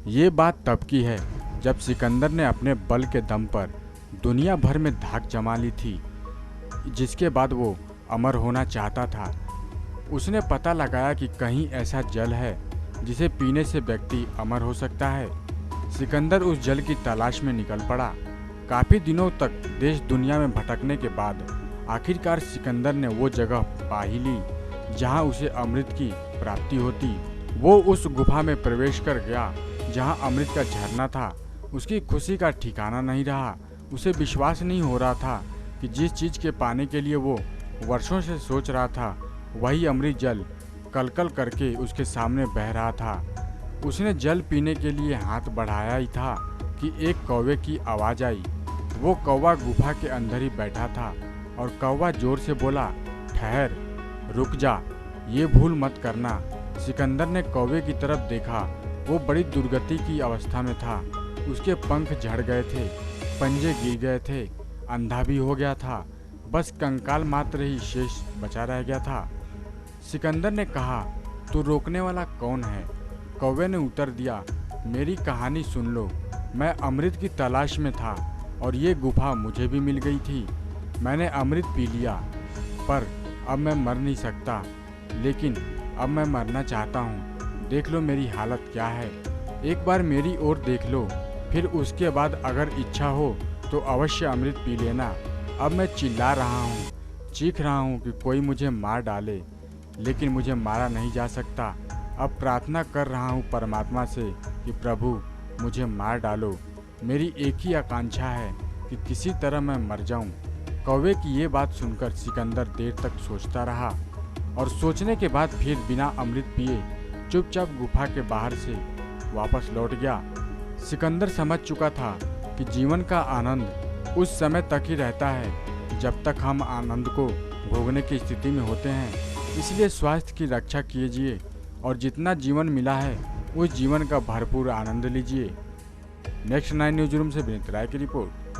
ये बात तब की है जब सिकंदर ने अपने बल के दम पर दुनिया भर में धाक जमा ली थी, जिसके बाद वो अमर होना चाहता था। उसने पता लगाया कि कहीं ऐसा जल है जिसे पीने से व्यक्ति अमर हो सकता है। सिकंदर उस जल की तलाश में निकल पड़ा। काफ़ी दिनों तक देश दुनिया में भटकने के बाद आखिरकार सिकंदर ने वो जगह पा ही ली जहाँ उसे अमृत की प्राप्ति होती। वो उस गुफा में प्रवेश कर गया जहाँ अमृत का झरना था। उसकी खुशी का ठिकाना नहीं रहा। उसे विश्वास नहीं हो रहा था कि जिस चीज़ के पाने के लिए वो वर्षों से सोच रहा था, वही अमृत जल कलकल करके उसके सामने बह रहा था। उसने जल पीने के लिए हाथ बढ़ाया ही था कि एक कौवे की आवाज़ आई। वो कौवा गुफा के अंदर ही बैठा था और कौवा जोर से बोला, ठहर, रुक जा, ये भूल मत करना। सिकंदर ने कौवे की तरफ देखा। वो बड़ी दुर्गति की अवस्था में था। उसके पंख झड़ गए थे, पंजे गिर गए थे, अंधा भी हो गया था। बस कंकाल मात्र ही शेष बचा रह गया था। सिकंदर ने कहा, तू रोकने वाला कौन है? कौवे ने उत्तर दिया, मेरी कहानी सुन लो। मैं अमृत की तलाश में था और ये गुफा मुझे भी मिल गई थी। मैंने अमृत पी लिया, पर अब मैं मर नहीं सकता। लेकिन अब मैं मरना चाहता हूँ। देख लो मेरी हालत क्या है। एक बार मेरी ओर देख लो, फिर उसके बाद अगर इच्छा हो तो अवश्य अमृत पी लेना। अब मैं चिल्ला रहा हूँ, चीख रहा हूँ कि कोई मुझे मार डाले, लेकिन मुझे मारा नहीं जा सकता। अब प्रार्थना कर रहा हूँ परमात्मा से कि प्रभु मुझे मार डालो। मेरी एक ही आकांक्षा है कि किसी तरह मैं मर जाऊँ। कौवे की ये बात सुनकर सिकंदर देर तक सोचता रहा और सोचने के बाद फिर बिना अमृत पिए चुपचाप गुफा के बाहर से वापस लौट गया। सिकंदर समझ चुका था कि जीवन का आनंद उस समय तक ही रहता है जब तक हम आनंद को भोगने की स्थिति में होते हैं। इसलिए स्वास्थ्य की रक्षा कीजिए और जितना जीवन मिला है उस जीवन का भरपूर आनंद लीजिए। नेक्स्ट 9 न्यूज रूम से विनीत राय की रिपोर्ट।